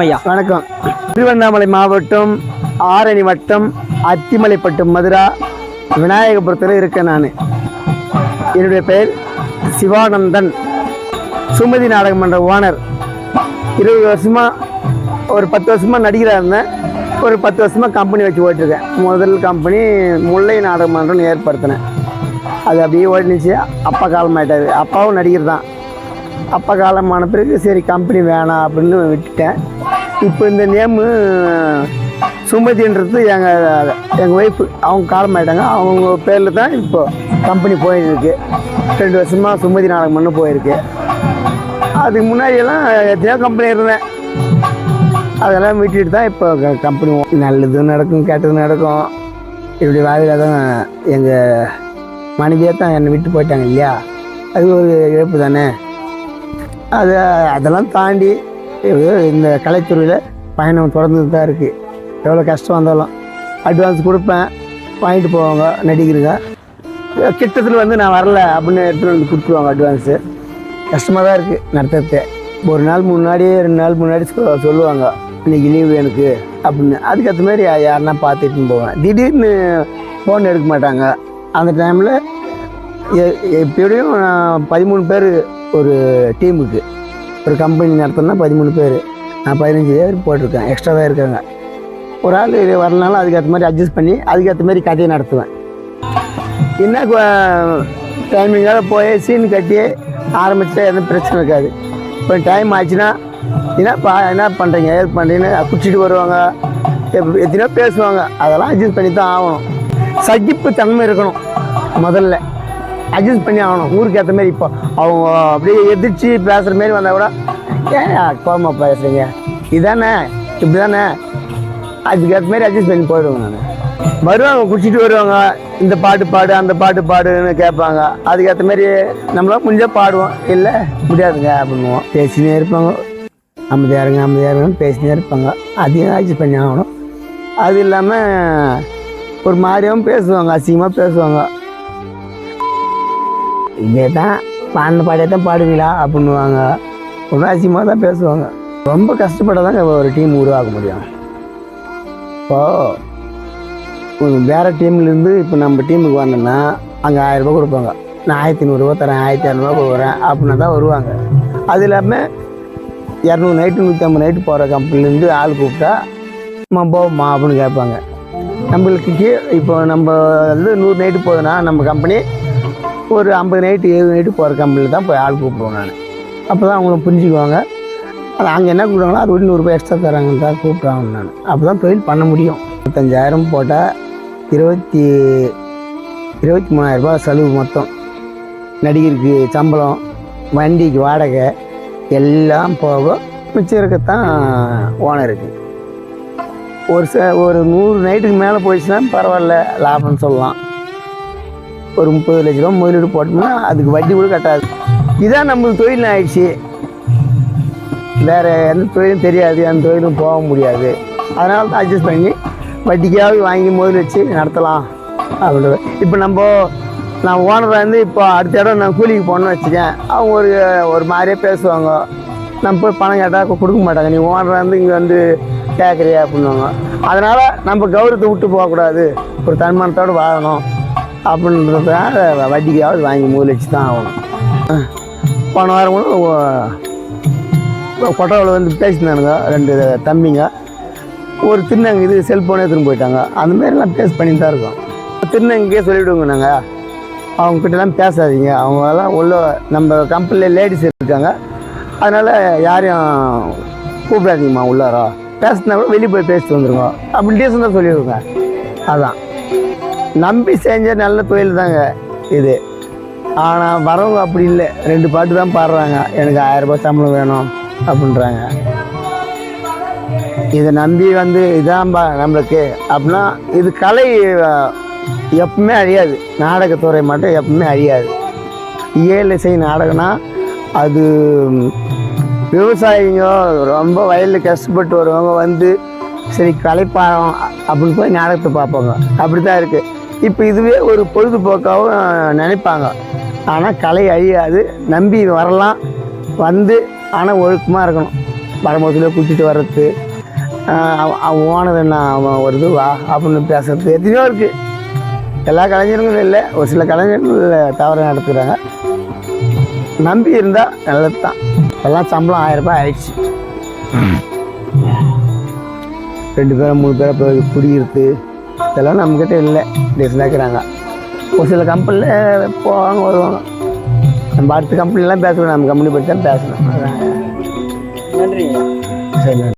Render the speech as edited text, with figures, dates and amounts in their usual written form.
ஐயா வணக்கம். திருவண்ணாமலை மாவட்டம் ஆரணி வட்டம் அத்திமலைப்பட்டு மதுரா விநாயகபுரத்தில் இருக்கேன். நான் என்னுடைய பெயர் சிவானந்தன். சுமதி நாடக மன்ற ஓனர். 20 வருஷமாக ஒரு 10 வருஷமாக நடிகராக இருந்தேன். ஒரு 10 வருஷமாக கம்பெனி வச்சு ஓட்டிருக்கேன். முதல் கம்பெனி முல்லை நாடக மன்றம்னு ஏற்படுத்தினேன். அது அப்படியே ஓடினுச்சு. அப்பா காலமாயிட்டார். அப்பாவும் நடிகர் தான். அப்பா காலமான பிறகு சரி கம்பெனி வேணாம் அப்படின்னு விட்டுட்டேன். இப்போ இந்த நேமு சுமதின்றது எங்கள் ஒய்ஃபு, அவங்க காலமாயிட்டாங்க. அவங்க பேரில் தான் இப்போ கம்பெனி போயிருக்கு. 2 வருஷமாக சுமதி நாடகம் பண்ண போயிருக்கு. அதுக்கு முன்னாடியெல்லாம் எத்தனையோ கம்பெனி இருந்தேன். அதெல்லாம் விட்டுட்டு தான் இப்போ கம்பெனி நல்லதும் நடக்கும் கெட்டதும் நடக்கும். இப்படி வாழ்க்கையில் தான் எங்கள் மனைவியாக தான் என்னை விட்டு போயிட்டாங்க இல்லையா, அது ஒரு இழப்பு தானே. அதெல்லாம் தாண்டி இந்த கலைத்துறையில் பயணம் தொடர்ந்து தான் இருக்குது. எவ்வளோ கஷ்டம் வந்தாலும் அட்வான்ஸ் கொடுப்பேன், வாங்கிட்டு போவாங்க நடிகருங்க. கிட்டத்தில் நான் வரல அப்படின்னு எடுத்துகிட்டு வந்து கொடுத்துருவாங்க அட்வான்ஸு. கஷ்டமாக தான் இருக்குது நடத்துறது. ஒரு நாள் முன்னாடி 2 நாள் முன்னாடி சொல்லுவாங்க இன்றைக்கி லீவு எனக்கு அப்படின்னு. அதுக்கேற்ற மாதிரி யாருன்னா பார்த்துட்டுன்னு போவேன். திடீர்னு ஃபோன் எடுக்க மாட்டாங்க. அந்த டைமில் எப்படியும் 13 பேர் ஒரு டீமுக்கு, ஒரு கம்பெனி நடத்தினா 13 பேர், நான் 15 பேர் போட்டிருக்கேன். எக்ஸ்ட்ரா தான் இருக்காங்க. ஒரு ஆள் வரனாலும் அதுக்கேற்ற மாதிரி அட்ஜஸ்ட் பண்ணி அதுக்கேற்ற மாதிரி கதையை நடத்துவேன். என்ன டைமிங்காக போய் சீன் கட்டி ஆரம்பித்தா எதுவும் பிரச்சனை இருக்காது. இப்போ டைம் ஆச்சுன்னா என்ன பண்ணுறீங்க ஏது பண்ணுறீங்கன்னு குடிச்சிட்டு வருவாங்க, எத்தனையோ பேசுவாங்க. அதெல்லாம் அட்ஜஸ்ட் பண்ணி தான் ஆகணும். சகிப்பு தன்மை இருக்கணும். முதல்ல அட்ஜஸ்ட் பண்ணி ஆகணும். ஊருக்கு ஏற்ற மாதிரி இப்போ அவங்க அப்படியே எதிர்த்து பேசுகிற மாரி வந்தால் கூட ஏன் கோபமாக பேசுகிறீங்க, இதானே இப்படி தானே, அதுக்கேற்ற மாதிரி அட்ஜஸ்ட் பண்ணி போயிடுவாங்க. நான் வருவாங்க, குடிச்சிட்டு வருவாங்க, இந்த பாட்டு பாடு அந்த பாட்டு பாடுன்னு கேட்பாங்க. அதுக்கேற்ற மாதிரி நம்மளாம் முடிஞ்சால் பாடுவோம், இல்லை முடியாதுங்க அப்படின்னுவோம். பேசினே இருப்பாங்க, அமைதியாக பேசினே இருப்பாங்க. அதையும் அட்ஜஸ்ட் பண்ணி ஆகணும். அது இல்லாமல் ஒரு மாதிரியாகவும் பேசுவாங்க, அசிங்கமாக பேசுவாங்க. இதே தான் பாடின பாடியே தான் பாடுவீங்களா அப்படின்னுவாங்க. ரொம்ப அசிங்கமாக தான் பேசுவாங்க. ரொம்ப கஷ்டப்பட தாங்க ஒரு டீம் உருவாக்க முடியும். இப்போது வேறு டீம்லேருந்து இப்போ நம்ம டீமுக்கு வரணுன்னா அங்கே 1000 ரூபா கொடுப்பாங்க. நான் 1500 ரூபா தரேன், 1200 கொடுக்குறேன் அப்படின்னா தான் வருவாங்க. அது இல்லாமல் 200 நைட்டு 150 நைட்டு போகிற கம்பெனிலேருந்து ஆள் கூப்பிட்டா போமா அப்படின்னு கேட்பாங்க. நம்மளுக்கு இப்போ நம்ம வந்து 100 நைட்டு போகுதுன்னா நம்ம கம்பெனி ஒரு 50 நைட்டு 70 நைட்டு போகிற கம்பெனியில் தான் போய் ஆள் கூப்பிடுவோம். நான் அப்போ தான் அவங்களும் புரிஞ்சுக்குவாங்க. அது அங்கே என்ன கூப்பிடுவாங்களோ அது 100 ரூபாய் எக்ஸ்ட்ரா தராங்கன்னு தான் கூப்பிட்றாங்க. நான் அப்போ தான் தொழில் பண்ண முடியும். 25,000 போட்டால் 23,000 ரூபாய் செலவு மொத்தம். நடிகருக்கு சம்பளம், வண்டிக்கு வாடகை எல்லாம் போக மிச்சம் இருக்கத்தான் ஓனருக்கு. ஒரு 100 நைட்டுக்கு மேலே போயிடுச்சுன்னா பரவாயில்ல, லாபம்னு சொல்லலாம். ஒரு 30 லட்ச ரூபா முதலீடு போட்டோம்னா அதுக்கு வட்டி கூட கட்டாது. இதான் நம்மளுக்கு தொழில் ஆயிடுச்சு. வேறு எந்த தொழிலும் தெரியாது, அந்த தொழிலும் போக முடியாது. அதனால தான் அட்ஜஸ்ட் பண்ணி வட்டிக்காக வாங்கி முதல் வச்சு நடத்தலாம் அப்படின்றது. இப்போ நான் ஓனராக இருந்து இப்போ அடுத்த இடம் நான் கூலிக்கு போகணுன்னு வச்சுக்கேன். அவங்க ஒரு மாதிரியே பேசுவாங்க. நம்ம போய் பணம் கேட்டால் கொடுக்க மாட்டாங்க. நீ ஓனராக இருந்து இங்கே வந்து கேட்குறியா அப்படின்வாங்க. அதனால் நம்ம கௌரவத்தை விட்டு போகக்கூடாது, ஒரு தன்மானத்தோடு வாழணும் அப்படின்றதுனால வட்டிக்காவது வாங்கி முதல் வச்சு தான் ஆகணும். போன வாரம் கூட கொட்டாவில் வந்து பேசினானுங்க 2 தம்பிங்க. ஒரு திருநங்க இது செல்ஃபோனே எடுத்துன்னு போயிட்டாங்க. அந்தமாரிலாம் பண்ணிட்டு தான் இருக்கோம். திருநங்கையே சொல்லிவிடுவோங்க, நாங்கள் அவங்கக்கிட்டலாம் பேசாதீங்க, அவங்களாம் உள்ள நம்ம கம்பெனியில் லேடிஸ் இருக்காங்க, அதனால் யாரையும் கூப்பிடாதீங்கம்மா, உள்ளாரோ பேசினா கூட வெளியே போய் பேசிட்டு வந்துருங்க அப்படின்னு டீசெண்டாக சொல்லிவிடுங்க. அதுதான் நம்பி செஞ்ச நல்ல தொழில் தாங்க இது. ஆனால் வரவங்க அப்படி இல்லை, 2 பாட்டு தான் பாடுறாங்க, எனக்கு 1000 ரூபாய் சம்பளம் வேணும் அப்படின்றாங்க. இதை நம்பி வந்து இதான்பா நம்மளுக்கு அப்படின்னா இது கலை எப்பவுமே அழியாது. நாடகத்துறை மட்டும் எப்பவுமே அழியாது. இசை நாடகம்னா அது விவசாயிங்க ரொம்ப வயலில் கஷ்டப்பட்டு வருவாங்க, வந்து சரி கலைப்பாடம் அப்படின்னு போய் நாடகத்தை பார்ப்பாங்க. அப்படி தான் இருக்குது. இப்போ இதுவே ஒரு பொழுதுபோக்காகவும் நினைப்பாங்க. ஆனால் கலை அழியாது, நம்பி வரலாம், வந்து ஆனால் ஒழுக்கமாக இருக்கணும். வரும்போதுல கூட்டிகிட்டு வர்றது, அவன் ஓனர் என்ன அவன் வருது வா அப்படின்னு பேசுறது எத்தனையோ இருக்குது. எல்லா கலைஞர்களும் இல்லை, ஒரு சில கலைஞர்கள் தவறு நடத்துகிறாங்க. நம்பி இருந்தால் நல்லது தான். எல்லாம் சம்பளம் 1000 ரூபாய் ஆயிடுச்சு. 2 பேரை 3 பேரை போய் குடிக்கிறது இதெல்லாம் நம்மக்கிட்ட இல்லை. டெஸ்டாக்கிறாங்க. ஒரு சில கம்பெனியில் போவாங்க வருவாங்க. நம்ம அடுத்த கம்பெனிலாம் பேசணும், நம்ம கம்பெனி பற்றி தான் பேசணும். நன்றிங்க. சரி.